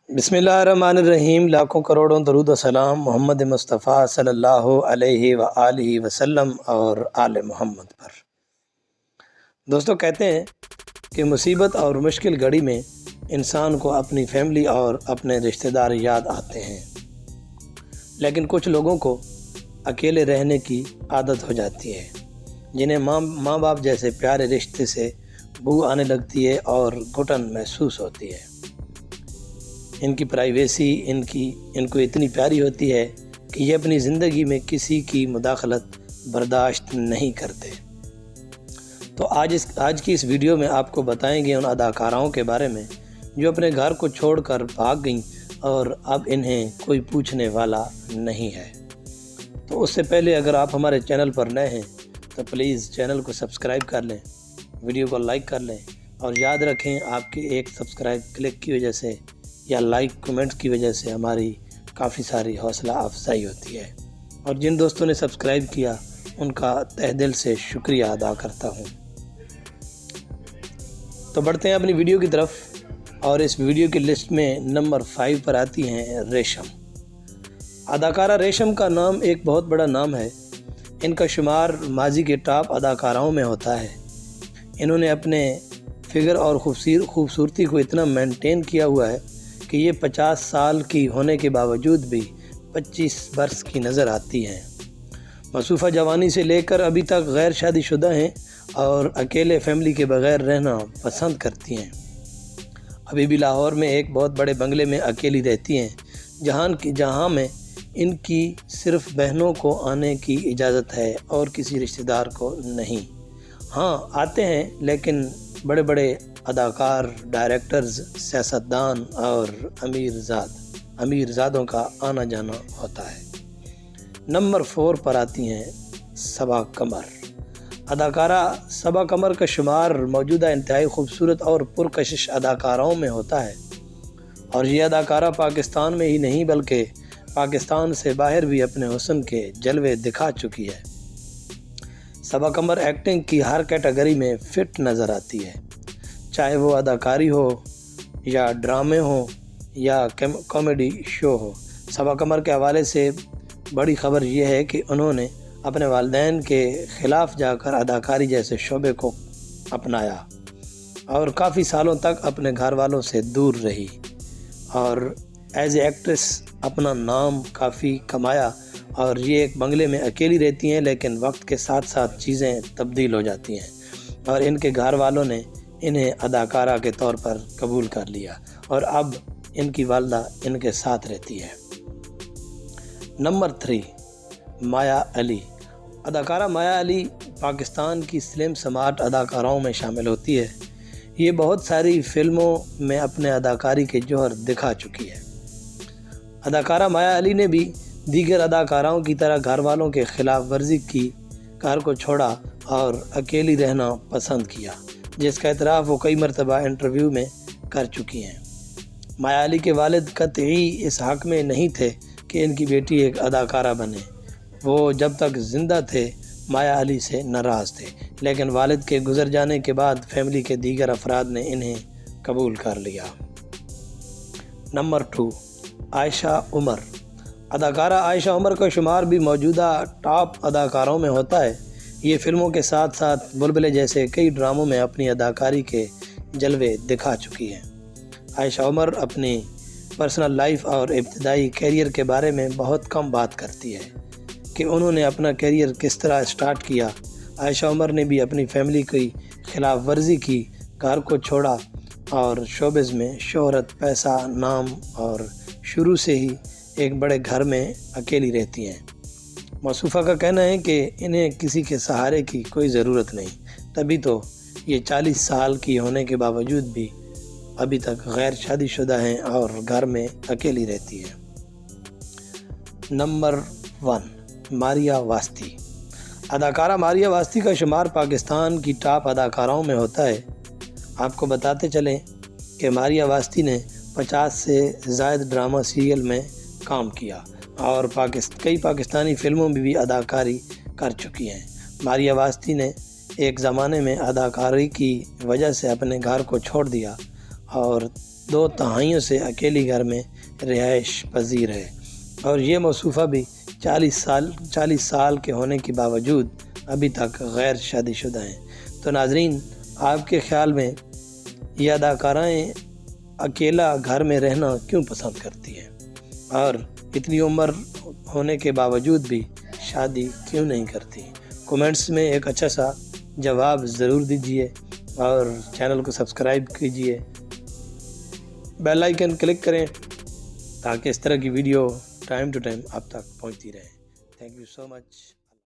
बिस्मिल्लाहिर्रहमानिर्रहीम। लाखों करोड़ों दरूद व सलाम मोहम्मद मुस्तफ़ा सल्लल्लाहु अलैहि व आलिहि वसल्लम और आले मोहम्मद पर। दोस्तों, कहते हैं कि मुसीबत और मुश्किल घड़ी में इंसान को अपनी फैमिली और अपने रिश्तेदार याद आते हैं, लेकिन कुछ लोगों को अकेले रहने की आदत हो जाती है, जिन्हें माँ बाप जैसे प्यारे रिश्ते से बू आने लगती है और घुटन महसूस होती है। इनकी प्राइवेसी इनको इतनी प्यारी होती है कि ये अपनी ज़िंदगी में किसी की मुदाखलत बर्दाश्त नहीं करते। तो आज की इस वीडियो में आपको बताएंगे उन अदाकाराओं के बारे में जो अपने घर को छोड़कर भाग गईं और अब इन्हें कोई पूछने वाला नहीं है। तो उससे पहले अगर आप हमारे चैनल पर नए हैं तो प्लीज़ चैनल को सब्सक्राइब कर लें, वीडियो को लाइक कर लें और याद रखें, आपकी एक सब्सक्राइब क्लिक की वजह से या लाइक कमेंट की वजह से हमारी काफ़ी सारी हौसला अफजाई होती है। और जिन दोस्तों ने सब्सक्राइब किया उनका तहे दिल से शुक्रिया अदा करता हूँ। तो बढ़ते हैं अपनी वीडियो की तरफ, और इस वीडियो की लिस्ट में नंबर 5 पर आती हैं रेशम। अदाकारा रेशम का नाम एक बहुत बड़ा नाम है। इनका शुमार माजी के टॉप अदाकाराओं में होता है। इन्होंने अपने फिगर और खूबसूरती को इतना मेंटेन किया हुआ है कि ये 50 साल की होने के बावजूद भी 25 वर्ष की नज़र आती हैं। मसूफ़ा जवानी से लेकर अभी तक गैर शादीशुदा हैं और अकेले फैमिली के बग़ैर रहना पसंद करती हैं। अभी भी लाहौर में एक बहुत बड़े बंगले में अकेली रहती हैं, जहाँ में इनकी सिर्फ़ बहनों को आने की इजाज़त है और किसी रिश्तेदार को नहीं। हाँ, आते हैं, लेकिन बड़े बड़े अदाकार, डायरेक्टर्स, सियासतदान और अमीरजादों का आना जाना होता है। नंबर 4 पर आती हैं सबा कमर। अदाकारा सबा कमर का शुमार मौजूदा इंतहाई खूबसूरत और पुरकशिश अदाकाराओं में होता है, और ये अदाकारा पाकिस्तान में ही नहीं बल्कि पाकिस्तान से बाहर भी अपने हुस्न के जलवे दिखा चुकी है। सबा कमर एक्टिंग की हर कैटेगरी में फ़िट नज़र आती है, चाहे वो अदाकारी हो या ड्रामे हो या कॉमेडी शो हो। सबा कमर के हवाले से बड़ी ख़बर यह है कि उन्होंने अपने वालिदैन के ख़िलाफ़ जाकर अदाकारी जैसे शोबे को अपनाया और काफ़ी सालों तक अपने घर वालों से दूर रही और एज ए एक्ट्रेस अपना नाम काफ़ी कमाया। और ये एक बंगले में अकेली रहती हैं, लेकिन वक्त के साथ साथ चीज़ें तब्दील हो जाती हैं और इनके घर वालों ने इन्हें अदाकारा के तौर पर कबूल कर लिया और अब इनकी वालदा इनके साथ रहती है। नंबर 3, माया अली। अदाकारा माया अली पाकिस्तान की स्लिम स्मार्ट अदाकाराओं में शामिल होती है। ये बहुत सारी फिल्मों में अपने अदाकारी के जौहर दिखा चुकी है। अदाकारा माया अली ने भी दीगर अदाकाराओं की तरह घर वालों के ख़िलाफ़ वर्जी की, घर को छोड़ा और अकेली रहना पसंद किया, जिसका एतराफ़ वो कई मरतबा इंटरव्यू में कर चुकी हैं। माया अली के वालिद कतई इस हक़ में नहीं थे कि इनकी बेटी एक अदाकारा बने। वो जब तक ज़िंदा थे माया अली से नाराज़ थे, लेकिन वालिद के गुज़र जाने के बाद फैमिली के दीगर अफराद ने इन्हें कबूल कर लिया। नंबर 2, आयशा उमर। अदाकारा आयशा उमर का शुमार भी मौजूदा टॉप अदाकारों में होता है। ये फ़िल्मों के साथ साथ बुलबुलें जैसे कई ड्रामों में अपनी अदाकारी के जलवे दिखा चुकी हैं। आयशा उमर अपनी पर्सनल लाइफ और इब्तिदाई कैरियर के बारे में बहुत कम बात करती है कि उन्होंने अपना कैरियर किस तरह स्टार्ट किया। आयशा उमर ने भी अपनी फैमिली की खिलाफ वर्जी की, घर को छोड़ा और शोबिज़ में शोहरत, पैसा, नाम और शुरू से ही एक बड़े घर में अकेली रहती हैं। मौसूफ़ा का कहना है कि इन्हें किसी के सहारे की कोई ज़रूरत नहीं, तभी तो ये 40 साल की होने के बावजूद भी अभी तक गैर शादीशुदा हैं और घर में अकेली रहती है। नंबर 1, मारिया वास्ती। अदाकारा मारिया वास्ती का शुमार पाकिस्तान की टॉप अदाकाराओं में होता है। आपको बताते चलें कि मारिया वास्ती ने 50 से ज़ायद ड्रामा सीरियल में काम किया और कई पाकिस्तानी फ़िल्मों में भी अदाकारी कर चुकी हैं। मारिया वास्ती ने एक ज़माने में अदाकारी की वजह से अपने घर को छोड़ दिया और 2 तिहाइयों से अकेली घर में रिहाइश पजीर है और ये मौसूफ़ा भी 40 साल के होने के बावजूद अभी तक गैर शादीशुदा हैं। तो नाज़रीन, आपके ख़्याल में ये अदाकाराएँ अकेला घर में रहना क्यों पसंद करती हैं और इतनी उम्र होने के बावजूद भी शादी क्यों नहीं करती? कमेंट्स में एक अच्छा सा जवाब ज़रूर दीजिए और चैनल को सब्सक्राइब कीजिए, बेल आइकन क्लिक करें ताकि इस तरह की वीडियो टाइम टू टाइम आप तक पहुंचती रहे। Thank you so much.